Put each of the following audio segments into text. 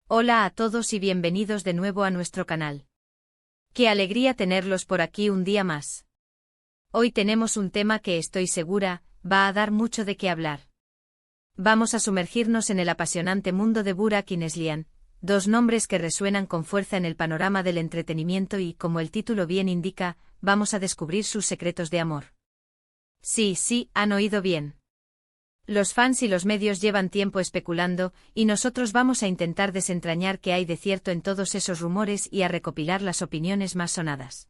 Hola a todos y bienvenidos de nuevo a nuestro canal. Qué alegría tenerlos por aquí un día más. Hoy tenemos un tema que estoy segura, va a dar mucho de qué hablar. Vamos a sumergirnos en el apasionante mundo de Burak y Neslihan, dos nombres que resuenan con fuerza en el panorama del entretenimiento y, como el título bien indica, vamos a descubrir sus secretos de amor. Sí, han oído bien. Los fans y los medios llevan tiempo especulando, y nosotros vamos a intentar desentrañar qué hay de cierto en todos esos rumores y a recopilar las opiniones más sonadas.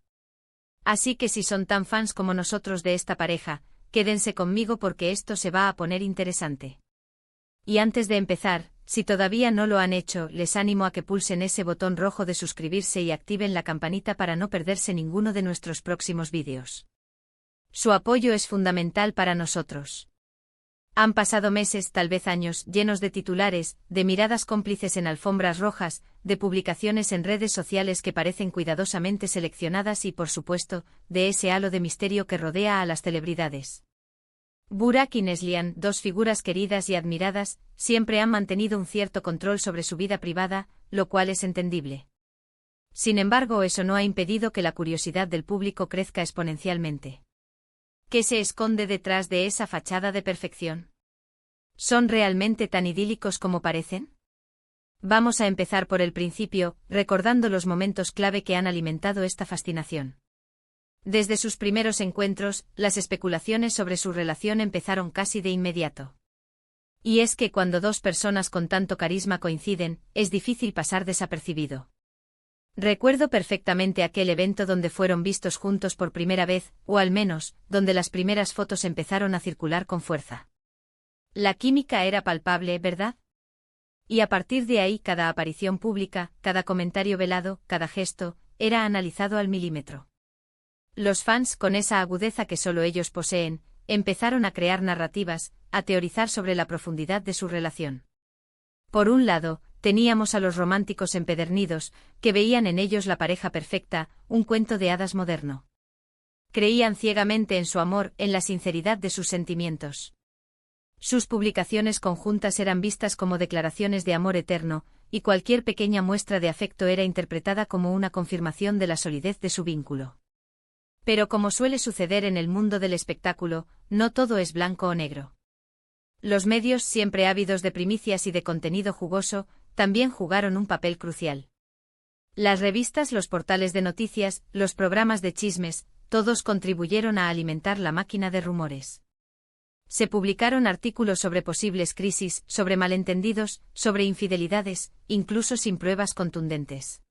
Así que si son tan fans como nosotros de esta pareja, quédense conmigo porque esto se va a poner interesante. Y antes de empezar, si todavía no lo han hecho, les animo a que pulsen ese botón rojo de suscribirse y activen la campanita para no perderse ninguno de nuestros próximos vídeos. Su apoyo es fundamental para nosotros. Han pasado meses, tal vez años, llenos de titulares, de miradas cómplices en alfombras rojas, de publicaciones en redes sociales que parecen cuidadosamente seleccionadas y, por supuesto, de ese halo de misterio que rodea a las celebridades. Burak y Neslihan, dos figuras queridas y admiradas, siempre han mantenido un cierto control sobre su vida privada, lo cual es entendible. Sin embargo, eso no ha impedido que la curiosidad del público crezca exponencialmente. ¿Qué se esconde detrás de esa fachada de perfección? ¿Son realmente tan idílicos como parecen? Vamos a empezar por el principio, recordando los momentos clave que han alimentado esta fascinación. Desde sus primeros encuentros, las especulaciones sobre su relación empezaron casi de inmediato. Y es que cuando dos personas con tanto carisma coinciden, es difícil pasar desapercibido. Recuerdo perfectamente aquel evento donde fueron vistos juntos por primera vez, o al menos, donde las primeras fotos empezaron a circular con fuerza. La química era palpable, ¿verdad? Y a partir de ahí cada aparición pública, cada comentario velado, cada gesto, era analizado al milímetro. Los fans, con esa agudeza que solo ellos poseen, empezaron a crear narrativas, a teorizar sobre la profundidad de su relación. Por un lado, teníamos a los románticos empedernidos, que veían en ellos la pareja perfecta, un cuento de hadas moderno. Creían ciegamente en su amor, en la sinceridad de sus sentimientos. Sus publicaciones conjuntas eran vistas como declaraciones de amor eterno, y cualquier pequeña muestra de afecto era interpretada como una confirmación de la solidez de su vínculo. Pero como suele suceder en el mundo del espectáculo, no todo es blanco o negro. Los medios, siempre ávidos de primicias y de contenido jugoso, también jugaron un papel crucial. Las revistas, los portales de noticias, los programas de chismes, todos contribuyeron a alimentar la máquina de rumores. Se publicaron artículos sobre posibles crisis, sobre malentendidos, sobre infidelidades, incluso sin pruebas contundentes.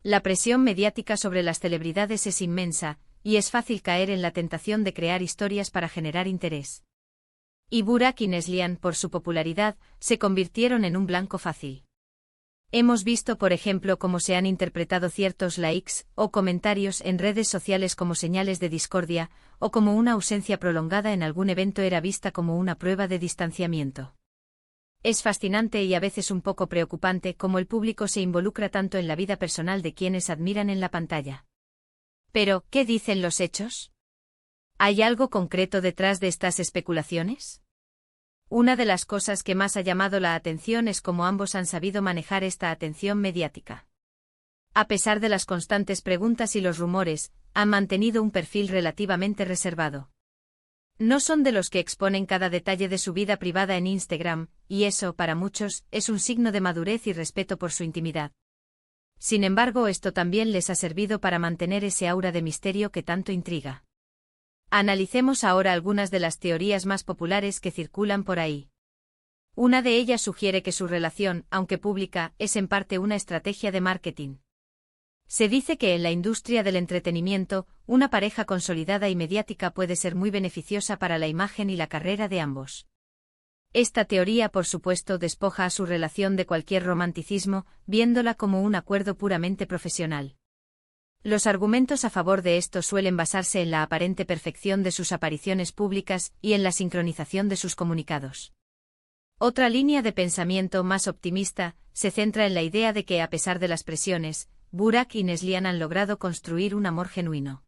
La presión mediática sobre las celebridades es inmensa, y es fácil caer en la tentación de crear historias para generar interés. Y Burak y Neslihan, por su popularidad, se convirtieron en un blanco fácil. Hemos visto, por ejemplo, cómo se han interpretado ciertos likes o comentarios en redes sociales como señales de discordia, o como una ausencia prolongada en algún evento era vista como una prueba de distanciamiento. Es fascinante y a veces un poco preocupante cómo el público se involucra tanto en la vida personal de quienes admiran en la pantalla. Pero, ¿qué dicen los hechos? ¿Hay algo concreto detrás de estas especulaciones? Una de las cosas que más ha llamado la atención es cómo ambos han sabido manejar esta atención mediática. A pesar de las constantes preguntas y los rumores, han mantenido un perfil relativamente reservado. No son de los que exponen cada detalle de su vida privada en Instagram, y eso, para muchos, es un signo de madurez y respeto por su intimidad. Sin embargo, esto también les ha servido para mantener ese aura de misterio que tanto intriga. Analicemos ahora algunas de las teorías más populares que circulan por ahí. Una de ellas sugiere que su relación, aunque pública, es en parte una estrategia de marketing. Se dice que en la industria del entretenimiento, una pareja consolidada y mediática puede ser muy beneficiosa para la imagen y la carrera de ambos. Esta teoría, por supuesto, despoja a su relación de cualquier romanticismo, viéndola como un acuerdo puramente profesional. Los argumentos a favor de esto suelen basarse en la aparente perfección de sus apariciones públicas y en la sincronización de sus comunicados. Otra línea de pensamiento más optimista se centra en la idea de que, a pesar de las presiones, Burak y Neslihan han logrado construir un amor genuino.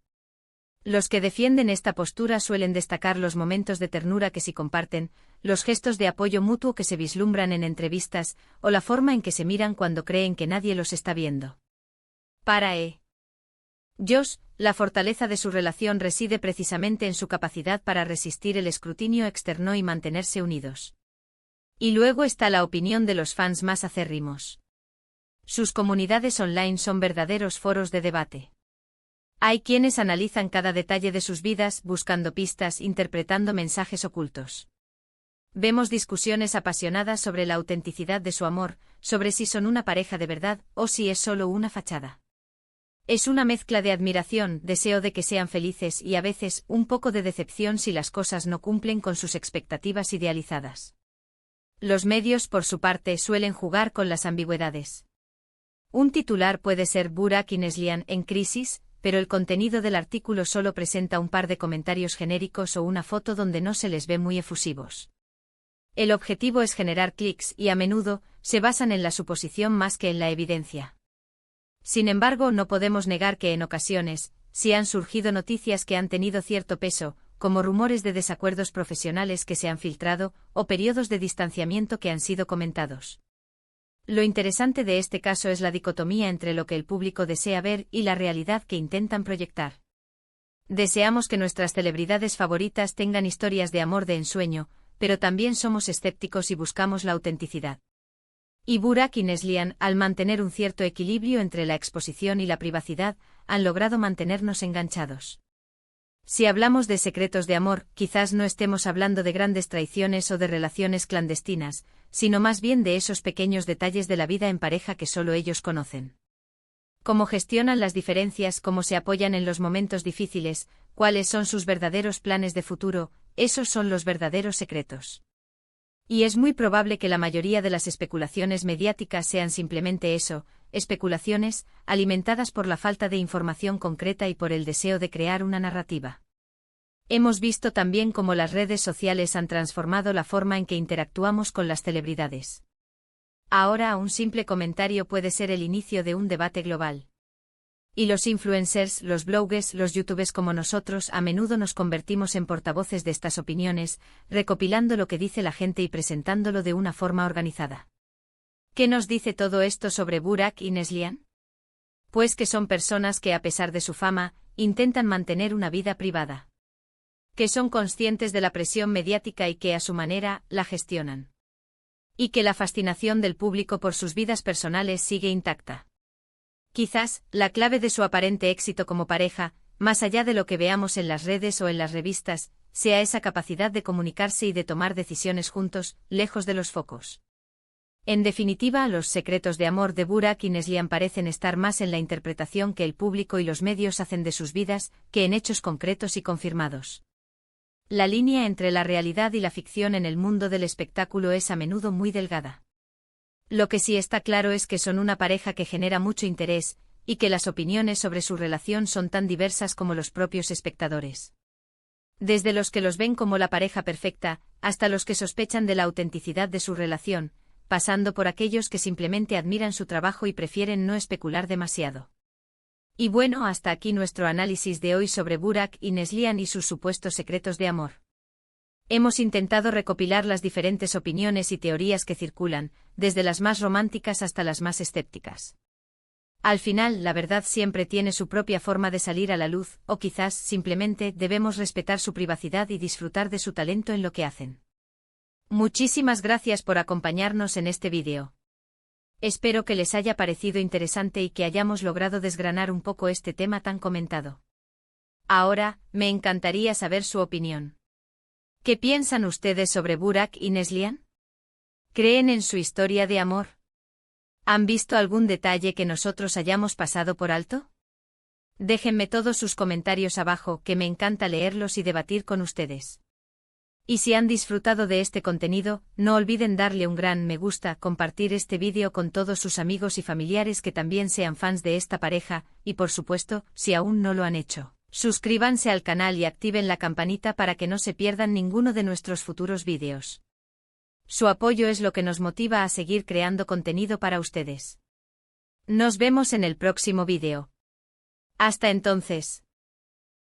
Los que defienden esta postura suelen destacar los momentos de ternura que sí comparten, los gestos de apoyo mutuo que se vislumbran en entrevistas, o la forma en que se miran cuando creen que nadie los está viendo. Para Josh, la fortaleza de su relación reside precisamente en su capacidad para resistir el escrutinio externo y mantenerse unidos. Y luego está la opinión de los fans más acérrimos. Sus comunidades online son verdaderos foros de debate. Hay quienes analizan cada detalle de sus vidas, buscando pistas, interpretando mensajes ocultos. Vemos discusiones apasionadas sobre la autenticidad de su amor, sobre si son una pareja de verdad o si es solo una fachada. Es una mezcla de admiración, deseo de que sean felices y a veces un poco de decepción si las cosas no cumplen con sus expectativas idealizadas. Los medios, por su parte, suelen jugar con las ambigüedades. Un titular puede ser Burak y Neslihan en crisis, pero el contenido del artículo solo presenta un par de comentarios genéricos o una foto donde no se les ve muy efusivos. El objetivo es generar clics y a menudo se basan en la suposición más que en la evidencia. Sin embargo, no podemos negar que en ocasiones, sí han surgido noticias que han tenido cierto peso, como rumores de desacuerdos profesionales que se han filtrado, o periodos de distanciamiento que han sido comentados. Lo interesante de este caso es la dicotomía entre lo que el público desea ver y la realidad que intentan proyectar. Deseamos que nuestras celebridades favoritas tengan historias de amor de ensueño, pero también somos escépticos y buscamos la autenticidad. Y Burak y Neslihan, al mantener un cierto equilibrio entre la exposición y la privacidad, han logrado mantenernos enganchados. Si hablamos de secretos de amor, quizás no estemos hablando de grandes traiciones o de relaciones clandestinas, sino más bien de esos pequeños detalles de la vida en pareja que solo ellos conocen. Cómo gestionan las diferencias, cómo se apoyan en los momentos difíciles, cuáles son sus verdaderos planes de futuro, esos son los verdaderos secretos. Y es muy probable que la mayoría de las especulaciones mediáticas sean simplemente eso, especulaciones, alimentadas por la falta de información concreta y por el deseo de crear una narrativa. Hemos visto también cómo las redes sociales han transformado la forma en que interactuamos con las celebridades. Ahora un simple comentario puede ser el inicio de un debate global. Y los influencers, los bloggers, los youtubers como nosotros a menudo nos convertimos en portavoces de estas opiniones, recopilando lo que dice la gente y presentándolo de una forma organizada. ¿Qué nos dice todo esto sobre Burak y Neslihan? Pues que son personas que a pesar de su fama, intentan mantener una vida privada. Que son conscientes de la presión mediática y que a su manera, la gestionan. Y que la fascinación del público por sus vidas personales sigue intacta. Quizás, la clave de su aparente éxito como pareja, más allá de lo que veamos en las redes o en las revistas, sea esa capacidad de comunicarse y de tomar decisiones juntos, lejos de los focos. En definitiva, los secretos de amor de Burak y Neslihan parecen estar más en la interpretación que el público y los medios hacen de sus vidas, que en hechos concretos y confirmados. La línea entre la realidad y la ficción en el mundo del espectáculo es a menudo muy delgada. Lo que sí está claro es que son una pareja que genera mucho interés, y que las opiniones sobre su relación son tan diversas como los propios espectadores. Desde los que los ven como la pareja perfecta, hasta los que sospechan de la autenticidad de su relación, pasando por aquellos que simplemente admiran su trabajo y prefieren no especular demasiado. Y bueno, hasta aquí nuestro análisis de hoy sobre Burak y Neslihan y sus supuestos secretos de amor. Hemos intentado recopilar las diferentes opiniones y teorías que circulan, desde las más románticas hasta las más escépticas. Al final, la verdad siempre tiene su propia forma de salir a la luz, o quizás, simplemente, debemos respetar su privacidad y disfrutar de su talento en lo que hacen. Muchísimas gracias por acompañarnos en este vídeo. Espero que les haya parecido interesante y que hayamos logrado desgranar un poco este tema tan comentado. Ahora, me encantaría saber su opinión. ¿Qué piensan ustedes sobre Burak y Neslihan? ¿Creen en su historia de amor? ¿Han visto algún detalle que nosotros hayamos pasado por alto? Déjenme todos sus comentarios abajo, que me encanta leerlos y debatir con ustedes. Y si han disfrutado de este contenido, no olviden darle un gran me gusta, compartir este vídeo con todos sus amigos y familiares que también sean fans de esta pareja, y por supuesto, si aún no lo han hecho, suscríbanse al canal y activen la campanita para que no se pierdan ninguno de nuestros futuros vídeos. Su apoyo es lo que nos motiva a seguir creando contenido para ustedes. Nos vemos en el próximo vídeo. Hasta entonces.